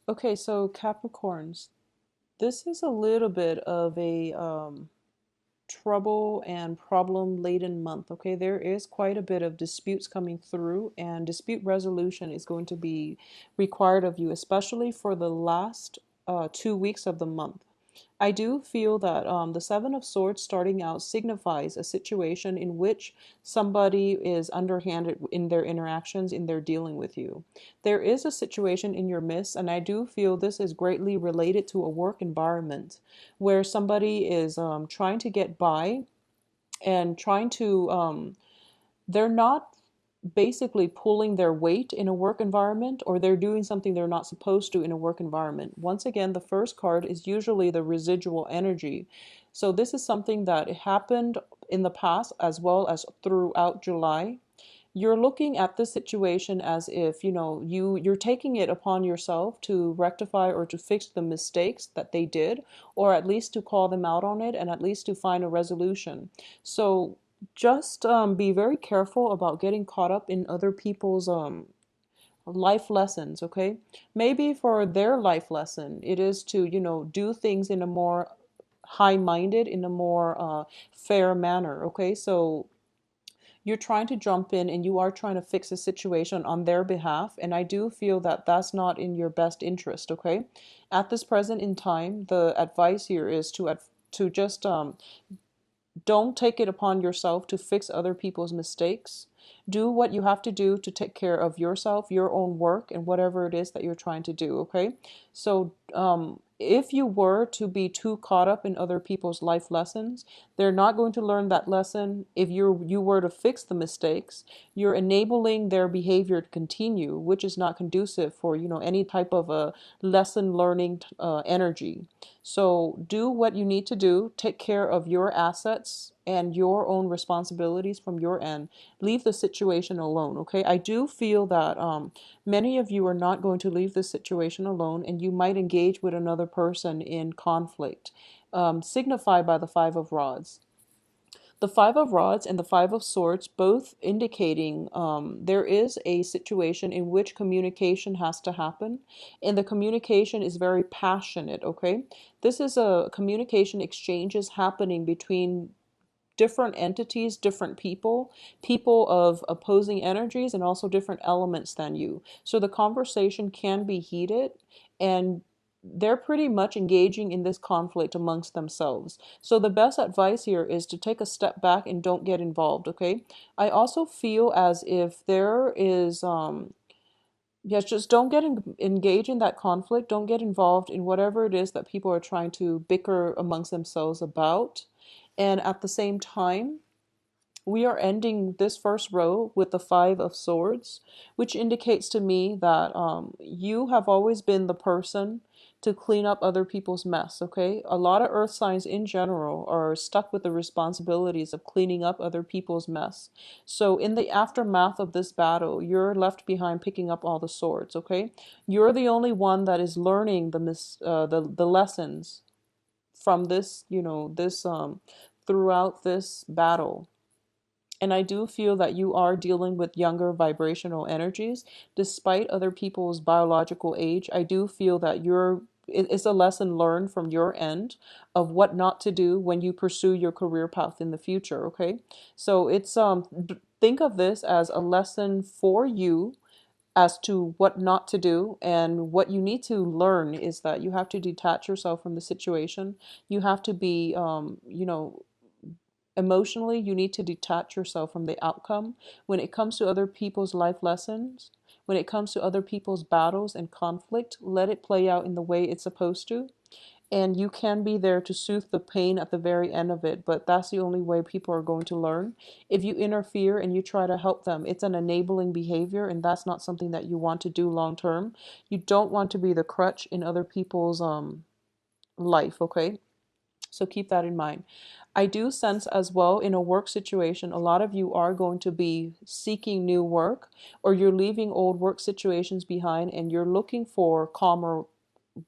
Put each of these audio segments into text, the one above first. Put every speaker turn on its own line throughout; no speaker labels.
Okay, so Capricorns, this is a little bit of a trouble and problem laden month. Okay, there is quite a bit of disputes coming through, and dispute resolution is going to be required of you, especially for the last 2 weeks of the month. I do feel that the Seven of Swords starting out signifies a situation in which somebody is underhanded in their interactions, in their dealing with you. There is a situation in your midst, and I do feel this is greatly related to a work environment where somebody is trying to get by and trying to, they're not basically pulling their weight in a work environment, or they're doing something they're not supposed to in a work environment. Once again, the first card is usually the residual energy. So this is something that happened in the past as well as throughout July. You're looking at this situation as if, you're taking it upon yourself to rectify or to fix the mistakes that they did, or at least to call them out on it, and at least to find a resolution. So just be very careful about getting caught up in other people's life lessons. Okay, maybe for their life lesson it is to do things in a more high-minded, in a more fair manner. Okay, so you're trying to jump in and you are trying to fix a situation on their behalf, and I do feel that that's not in your best interest. Okay, at this present in time, the advice here is to just don't take it upon yourself to fix other people's mistakes. Do what you have to do to take care of yourself, your own work, and whatever it is that you're trying to do. Okay. So, if you were to be too caught up in other people's life lessons, they're not going to learn that lesson. If you were to fix the mistakes, you're enabling their behavior to continue, which is not conducive for any type of a lesson learning energy. So do what you need to do, take care of your assets and your own responsibilities from your end. Leave the situation alone, okay? I do feel that many of you are not going to leave this situation alone, and you might engage with another person in conflict, signified by the Five of Rods. The Five of Rods and the Five of Swords both indicating there is a situation in which communication has to happen, and the communication is very passionate. Okay, this is a communication exchanges happening between different entities, different people, people of opposing energies, and also different elements than you. So the conversation can be heated, and they're pretty much engaging in this conflict amongst themselves. So the best advice here is to take a step back and don't get involved, okay? I also feel as if there is yes, just don't engage in that conflict. Don't get involved in whatever it is that people are trying to bicker amongst themselves about. And at the same time, we are ending this first row with the Five of Swords, which indicates to me that you have always been the person to clean up other people's mess, okay? A lot of earth signs in general are stuck with the responsibilities of cleaning up other people's mess. So in the aftermath of this battle, you're left behind picking up all the swords, okay? You're the only one that is learning the lessons from this, this throughout this battle. And I do feel that you are dealing with younger vibrational energies. Despite other people's biological age, I do feel that it's a lesson learned from your end of what not to do when you pursue your career path in the future, okay? So it's think of this as a lesson for you as to what not to do, and what you need to learn is that you have to detach yourself from the situation. You have to be emotionally, you need to detach yourself from the outcome. When it comes to other people's life lessons, when it comes to other people's battles and conflict, let it play out in the way it's supposed to. And you can be there to soothe the pain at the very end of it, but that's the only way people are going to learn. If you interfere and you try to help them, it's an enabling behavior, and that's not something that you want to do long term. You don't want to be the crutch in other people's life, okay? So keep that in mind. I do sense as well in a work situation, a lot of you are going to be seeking new work, or you're leaving old work situations behind and you're looking for calmer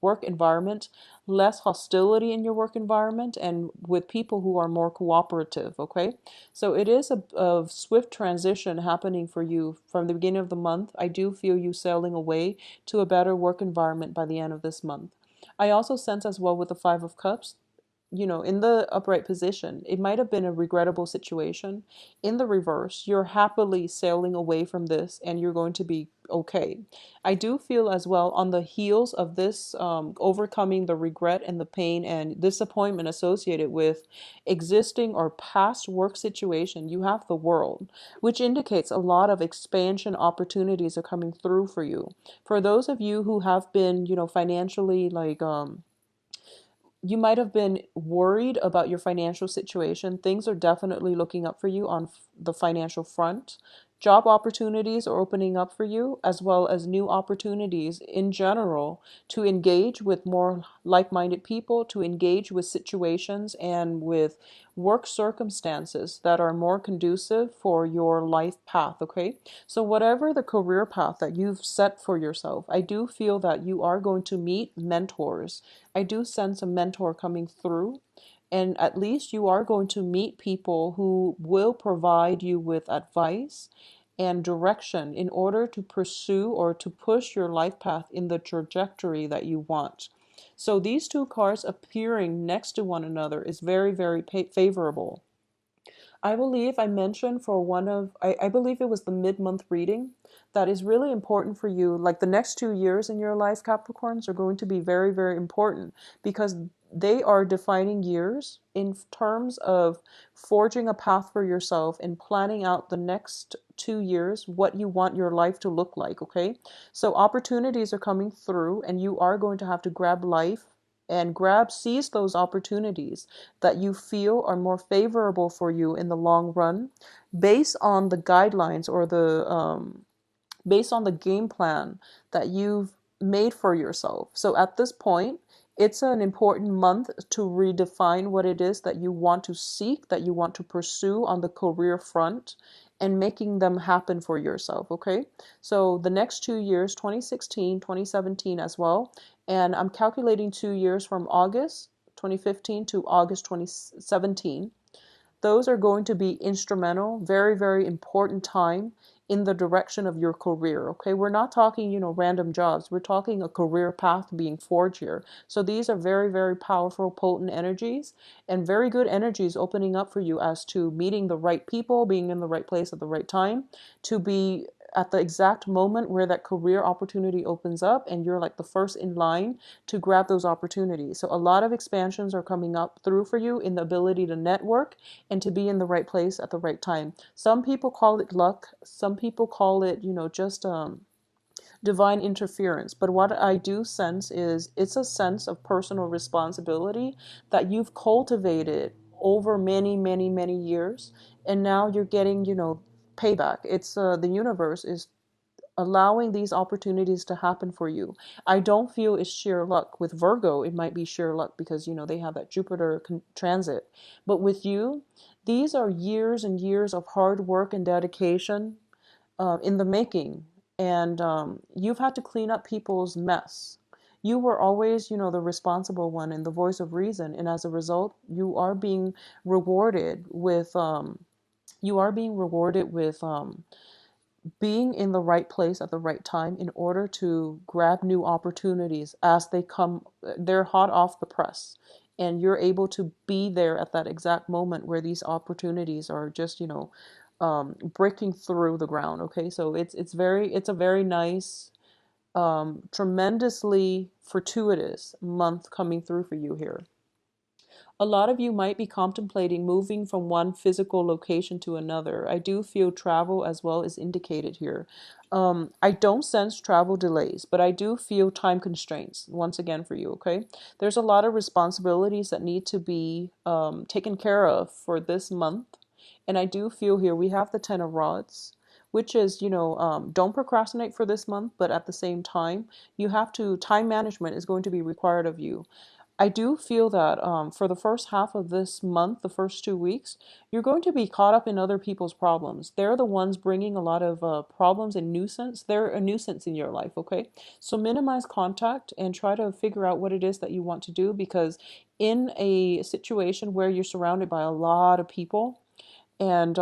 work environment, less hostility in your work environment, and with people who are more cooperative. Okay, so it is a swift transition happening for you from the beginning of the month. I do feel you sailing away to a better work environment by the end of this month. I also sense as well with the Five of Cups, in the upright position, it might have been a regrettable situation. In the reverse, you're happily sailing away from this and you're going to be okay. I do feel as well on the heels of this, overcoming the regret and the pain and disappointment associated with existing or past work situation, you have the World, which indicates a lot of expansion opportunities are coming through for you. For those of you who have been, financially like, you might have been worried about your financial situation. Things are definitely looking up for you on the financial front. Job opportunities are opening up for you, as well as new opportunities in general to engage with more like minded people, to engage with situations and with work circumstances that are more conducive for your life path. Okay. So, whatever the career path that you've set for yourself, I do feel that you are going to meet mentors. I do sense a mentor coming through, and at least you are going to meet people who will provide you with advice and direction in order to pursue or to push your life path in the trajectory that you want. So these two cards appearing next to one another is very, very favorable. I believe I mentioned for I believe it was the mid-month reading that is really important for you. Like the next 2 years in your life, Capricorns, are going to be very, very important because they are defining years in terms of forging a path for yourself and planning out the next 2 years, what you want your life to look like. Okay. So opportunities are coming through and you are going to have to grab life and seize those opportunities that you feel are more favorable for you in the long run based on the guidelines or based on the game plan that you've made for yourself. So at this point, it's an important month to redefine what it is that you want to seek, that you want to pursue on the career front, and making them happen for yourself. Okay. So the next 2 years, 2016, 2017 as well. And I'm calculating 2 years from August 2015 to August 2017. Those are going to be instrumental, very, very important time in the direction of your career. Okay, we're not talking, random jobs. We're talking a career path being forged here. So these are very, very powerful, potent energies and very good energies opening up for you as to meeting the right people, being in the right place at the right time, to be at the exact moment where that career opportunity opens up and you're like the first in line to grab those opportunities. So a lot of expansions are coming up through for you in the ability to network and to be in the right place at the right time. Some people call it luck. Some people call it, just divine interference. But what I do sense is it's a sense of personal responsibility that you've cultivated over many, many, many years. And now you're getting, payback. It's the universe is allowing these opportunities to happen for you. I don't feel it's sheer luck. With Virgo, it might be sheer luck because, they have that Jupiter transit. But with you, these are years and years of hard work and dedication in the making. And you've had to clean up people's mess. You were always, the responsible one and the voice of reason. And as a result, rewarded with, you are being rewarded with being in the right place at the right time in order to grab new opportunities as they come. They're hot off the press, and you're able to be there at that exact moment where these opportunities are just, breaking through the ground. Okay, so it's a very nice, tremendously fortuitous month coming through for you here. A lot of you might be contemplating moving from one physical location to another. I do feel travel as well is indicated here. I don't sense travel delays, but I do feel time constraints once again for you, okay? There's a lot of responsibilities that need to be taken care of for this month. And I do feel here we have the Ten of Rods, which is, don't procrastinate for this month, but at the same time, time management is going to be required of you. I do feel that for the first half of this month, the first 2 weeks, you're going to be caught up in other people's problems. They're the ones bringing a lot of problems and nuisance. They're a nuisance in your life, okay? So minimize contact and try to figure out what it is that you want to do, because in a situation where you're surrounded by a lot of people, and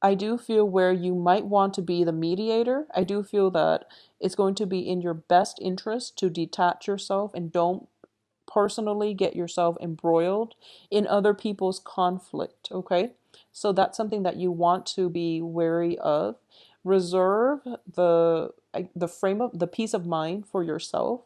I do feel where you might want to be the mediator. I do feel that it's going to be in your best interest to detach yourself and don't personally get yourself embroiled in other people's conflict, okay? So that's something that you want to be wary of. Reserve the frame of the peace of mind for yourself,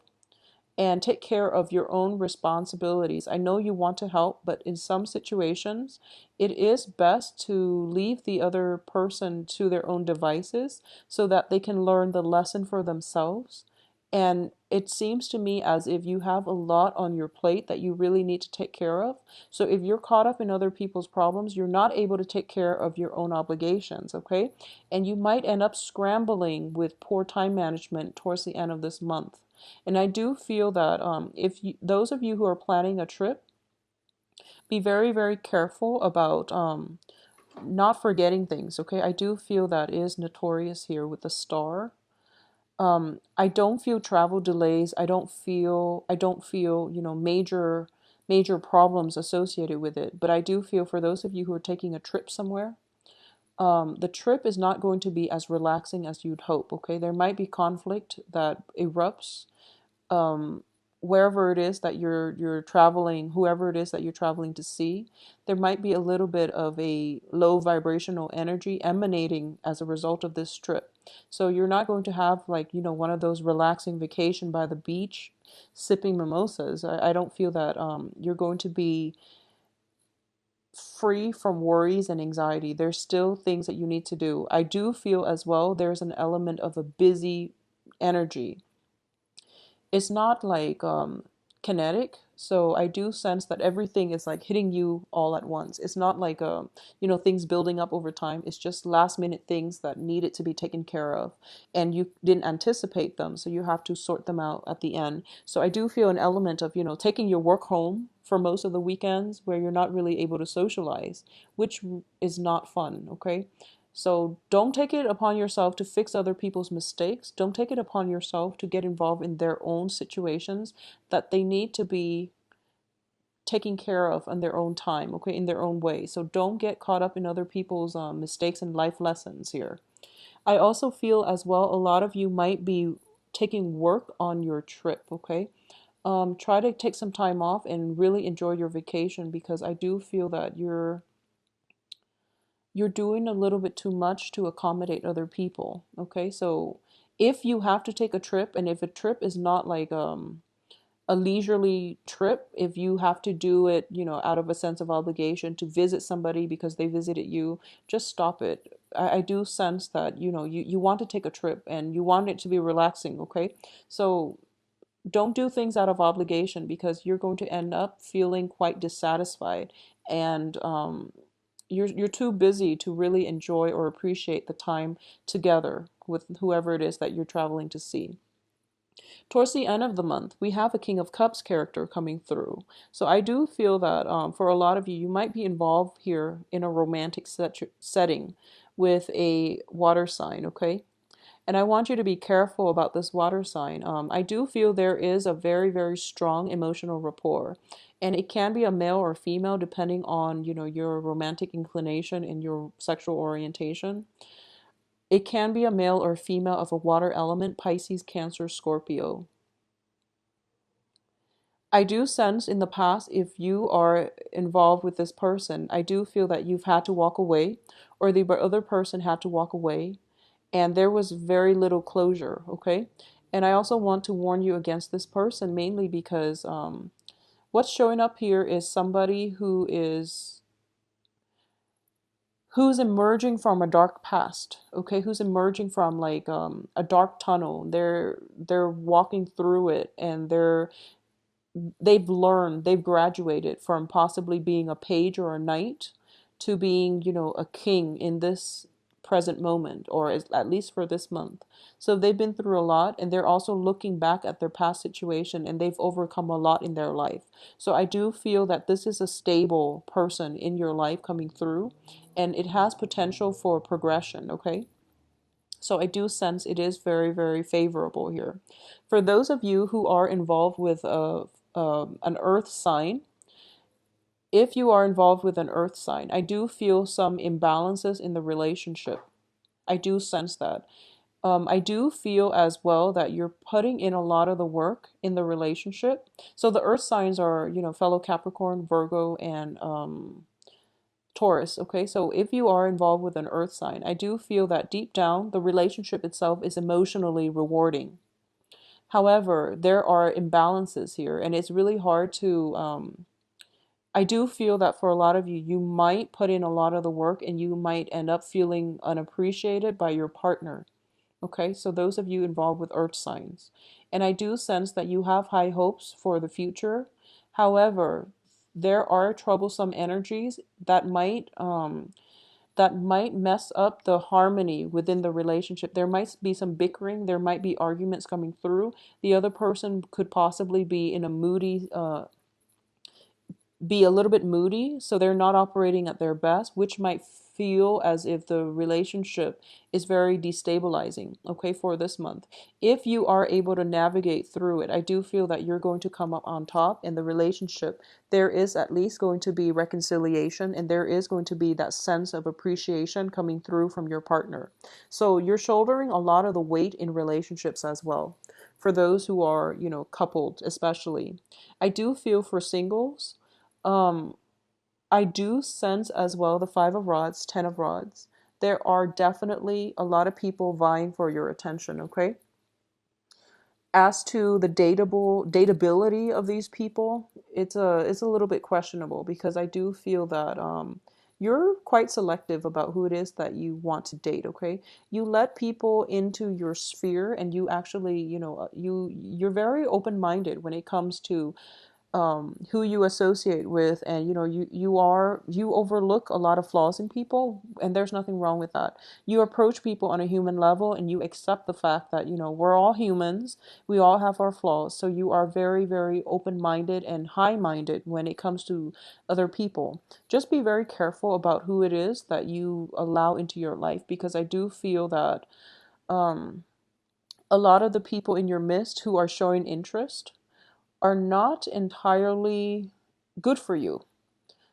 and take care of your own responsibilities. I know you want to help, but in some situations, it is best to leave the other person to their own devices so that they can learn the lesson for themselves. And it seems to me as if you have a lot on your plate that you really need to take care of. So if you're caught up in other people's problems, you're not able to take care of your own obligations, okay? And you might end up scrambling with poor time management towards the end of this month. And I do feel that if you, those of you who are planning a trip, be very, very careful about not forgetting things, okay? I do feel that is notorious here with the star. I don't feel travel delays. I don't feel, major problems associated with it. But I do feel for those of you who are taking a trip somewhere, the trip is not going to be as relaxing as you'd hope, okay? There might be conflict that erupts um, wherever it is that you're traveling, whoever it is that you're traveling to see. There might be a little bit of a low vibrational energy emanating as a result of this trip. So you're not going to have, like, one of those relaxing vacation by the beach sipping mimosas. I don't feel that you're going to be free from worries and anxiety. There's still things that you need to do. I do feel as well there's an element of a busy energy. It's not like kinetic, so I do sense that everything is like hitting you all at once. It's not like things building up over time. It's just last minute things that needed to be taken care of, and you didn't anticipate them, so you have to sort them out at the end. So I do feel an element of taking your work home for most of the weekends where you're not really able to socialize, which is not fun, okay? So don't take it upon yourself to fix other people's mistakes. Don't take it upon yourself to get involved in their own situations that they need to be taken care of on their own time, okay, in their own way. So don't get caught up in other people's mistakes and life lessons here. I also feel as well a lot of you might be taking work on your trip, okay? Try to take some time off and really enjoy your vacation, because I do feel that you're doing a little bit too much to accommodate other people. Okay, so if you have to take a trip, and if a trip is not like a leisurely trip, if you have to do it, out of a sense of obligation to visit somebody because they visited you, just stop it. I do sense that you want to take a trip and you want it to be relaxing. Okay, so don't do things out of obligation, because you're going to end up feeling quite dissatisfied, and you're too busy to really enjoy or appreciate the time together with whoever it is that you're traveling to see. Towards the end of the month, we have a King of Cups character coming through. So I do feel that for a lot of you, you might be involved here in a romantic setting with a water sign, okay? And I want you to be careful about this water sign. I do feel there is a very, very strong emotional rapport. And it can be a male or female depending on, your romantic inclination and your sexual orientation. It can be a male or female of a water element, Pisces, Cancer, Scorpio. I do sense in the past, if you are involved with this person, I do feel that you've had to walk away, or the other person had to walk away, and there was very little closure, okay? And I also want to warn you against this person, mainly because what's showing up here is somebody who's emerging from a dark past, okay? Who's emerging from like a dark tunnel. They're walking through it, and they've graduated from possibly being a page or a knight to being, a king in this present moment, or at least for this month. So they've been through a lot, and they're also looking back at their past situation, and they've overcome a lot in their life. So I do feel that this is a stable person in your life coming through, and it has potential for progression, okay? So I do sense it is very, very favorable here. For those of you who are involved with an earth sign, if you are involved with an earth sign, I do feel some imbalances in the relationship. I do sense that. I do feel as well that you're putting in a lot of the work in the relationship. So the earth signs are, fellow Capricorn, Virgo, and Taurus. Okay, so if you are involved with an earth sign, I do feel that deep down, the relationship itself is emotionally rewarding. However, there are imbalances here, and it's really hard to I do feel that for a lot of you, you might put in a lot of the work and you might end up feeling unappreciated by your partner. Okay, so those of you involved with earth signs. And I do sense that you have high hopes for the future. However, there are troublesome energies that might mess up the harmony within the relationship. There might be some bickering, there might be arguments coming through. The other person could possibly be in a moody be a little bit moody, so they're not operating at their best, which might feel as if the relationship is very destabilizing, okay, for this month. If you are able to navigate through it, I do feel that you're going to come up on top in the relationship. There is at least going to be reconciliation, and there is going to be that sense of appreciation coming through from your partner. So you're shouldering a lot of the weight in relationships as well. For those who are, coupled, especially. I do feel for singles, um, I do sense as well the Five of Rods, Ten of Rods. There are definitely a lot of people vying for your attention, okay? As to the dateability of these people, it's a little bit questionable because I do feel that you're quite selective about who it is that you want to date, okay? You let people into your sphere, and you actually, you're very open-minded when it comes to who you associate with, and you overlook a lot of flaws in people, and there's nothing wrong with that. You approach people on a human level, and you accept the fact that we're all humans, we all have our flaws, so you are very, very open-minded and high-minded when it comes to other people. Just be very careful about who it is that you allow into your life, because I do feel that um, a lot of the people in your midst who are showing interest are not entirely good for you.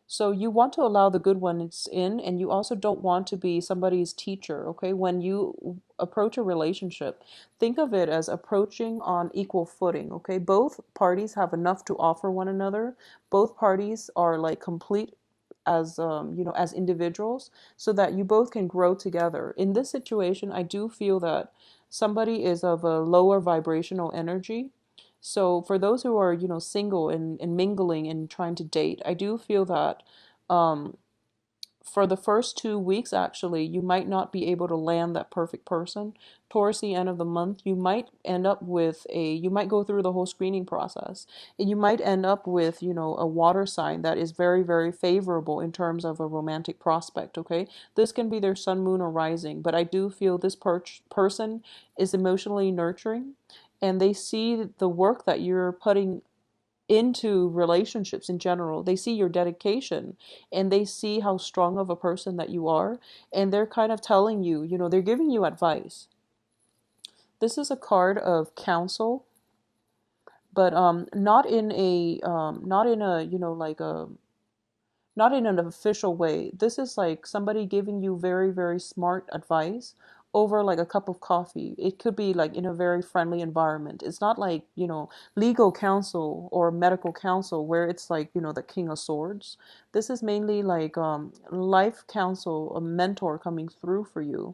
So you want to allow the good ones in, and you also don't want to be somebody's teacher, okay? When you approach a relationship, think of it as approaching on equal footing, okay? Both parties have enough to offer one another. Both parties are like complete as as individuals, so that you both can grow together. In this situation, I do feel that somebody is of a lower vibrational energy. So for those who are, single and mingling and trying to date, I do feel that um, for the first 2 weeks, actually, you might not be able to land that perfect person. Towards the end of the month, you might end up with you might go through the whole screening process, and you might end up with, a water sign that is very, very favorable in terms of a romantic prospect, okay? This can be their sun, moon, or rising, but I do feel this person is emotionally nurturing, and they see the work that you're putting into relationships in general. They see your dedication, and they see how strong of a person that you are, and they're kind of telling you, they're giving you advice. This is a card of counsel, but not in a, like a not in an official way. This is like somebody giving you very, very smart advice over like a cup of coffee. It could be like in a very friendly environment. It's not like, legal counsel or medical counsel where it's like, the King of Swords. This is mainly like life counsel, a mentor coming through for you,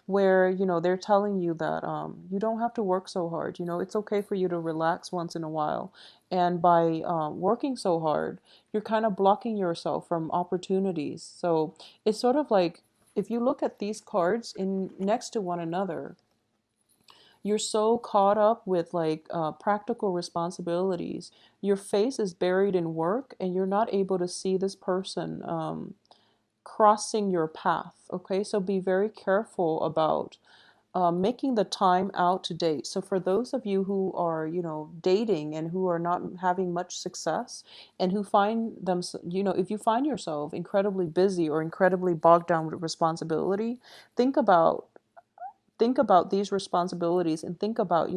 where, they're telling you that you don't have to work so hard. It's okay for you to relax once in a while. And by working so hard, you're kind of blocking yourself from opportunities. So it's sort of like, if you look at these cards in next to one another, you're so caught up with like practical responsibilities. Your face is buried in work, and you're not able to see this person crossing your path. Okay, so be very careful about making the time out to date. So for those of you who are, dating and who are not having much success and who find them, if you find yourself incredibly busy or incredibly bogged down with responsibility, think about these responsibilities and think about,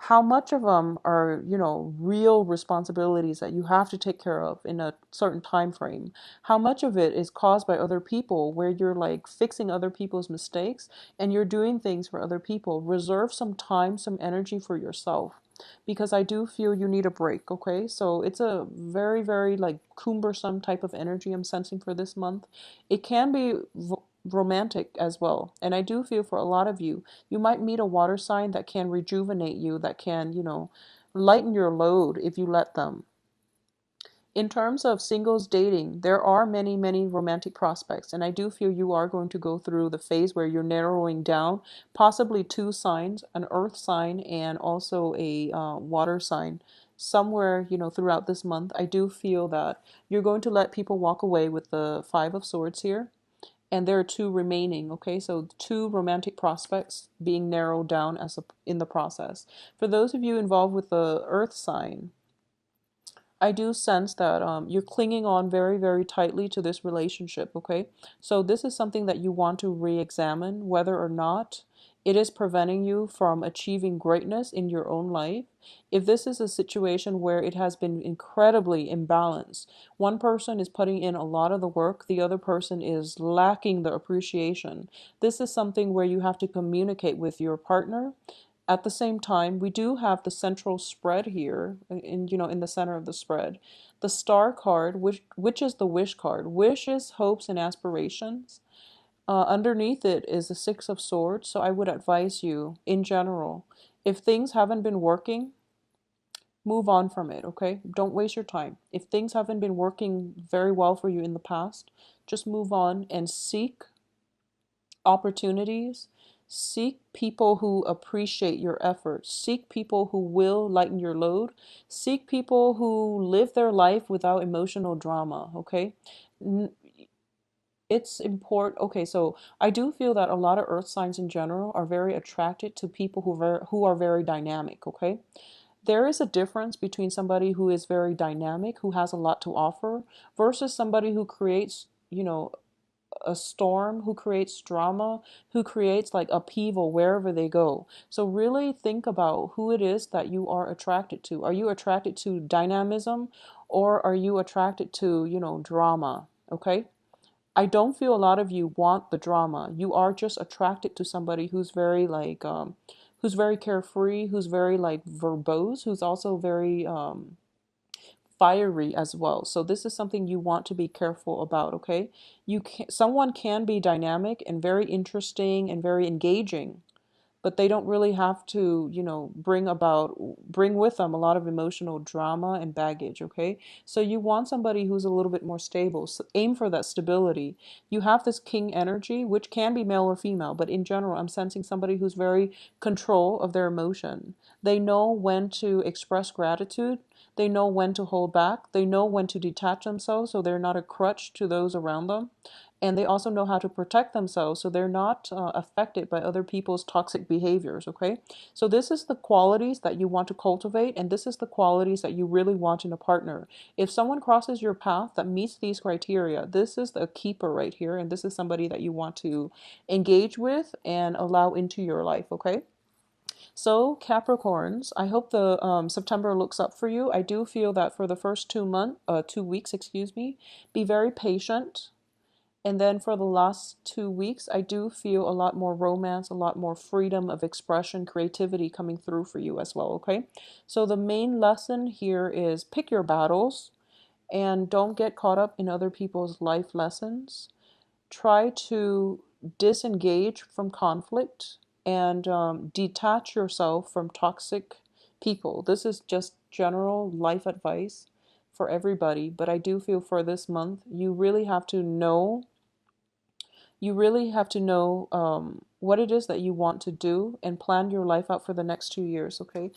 how much of them are, real responsibilities that you have to take care of in a certain time frame. How much of it is caused by other people where you're like fixing other people's mistakes and you're doing things for other people. Reserve some time, some energy for yourself, because I do feel you need a break, okay? So it's a very, very like cumbersome type of energy I'm sensing for this month. It can be romantic as well. And I do feel for a lot of you, you might meet a water sign that can rejuvenate you, that can, lighten your load if you let them. In terms of singles dating, there are many, many romantic prospects, and I do feel you are going to go through the phase where you're narrowing down possibly two signs, an earth sign and also a water sign. Somewhere, throughout this month, I do feel that you're going to let people walk away with the Five of Swords here, and there are two remaining. Okay, so two romantic prospects being narrowed down in the process. For those of you involved with the earth sign, I do sense that you're clinging on very, very tightly to this relationship, okay? So this is something that you want to re-examine whether or not it is preventing you from achieving greatness in your own life. If this is a situation where it has been incredibly imbalanced, one person is putting in a lot of the work, the other person is lacking the appreciation. This is something where you have to communicate with your partner. At the same time, we do have the central spread here in the center of the spread. The star card, which is the wish card. Wishes, hopes, and aspirations. Underneath it is the Six of Swords. So I would advise you, in general, if things haven't been working, move on from it, okay? Don't waste your time. If things haven't been working very well for you in the past, just move on and seek opportunities. Seek people who appreciate your efforts. Seek people who will lighten your load. Seek people who live their life without emotional drama, okay? It's important. Okay, so I do feel that a lot of earth signs in general are very attracted to people who are very dynamic, okay? There is a difference between somebody who is very dynamic, who has a lot to offer, versus somebody who creates, a storm, who creates drama, who creates like upheaval wherever they go. So really think about who it is that you are attracted to. Are you attracted to dynamism, or are you attracted to, drama? Okay? I don't feel a lot of you want the drama. You are just attracted to somebody who's very like who's very carefree, who's very like verbose, who's also very fiery as well. So this is something you want to be careful about, okay? Someone can be dynamic and very interesting and very engaging, but they don't really have to, bring with them a lot of emotional drama and baggage, okay? So you want somebody who's a little bit more stable. So aim for that stability. You have this king energy, which can be male or female, but in general, I'm sensing somebody who's very control of their emotion. They know when to express gratitude. They know when to hold back. They know when to detach themselves so they're not a crutch to those around them. And they also know how to protect themselves so they're not affected by other people's toxic behaviors, okay? So this is the qualities that you want to cultivate, and this is the qualities that you really want in a partner. If someone crosses your path that meets these criteria, this is the keeper right here, and this is somebody that you want to engage with and allow into your life, okay? So Capricorns, I hope the September looks up for you. I do feel that for the first 2 weeks, excuse me, be very patient. And then for the last 2 weeks, I do feel a lot more romance, a lot more freedom of expression, creativity coming through for you as well, okay? So the main lesson here is pick your battles and don't get caught up in other people's life lessons. Try to disengage from conflict and detach yourself from toxic people. This is just general life advice for everybody, but I do feel for this month, you really have to know what it is that you want to do and plan your life out for the next 2 years, okay?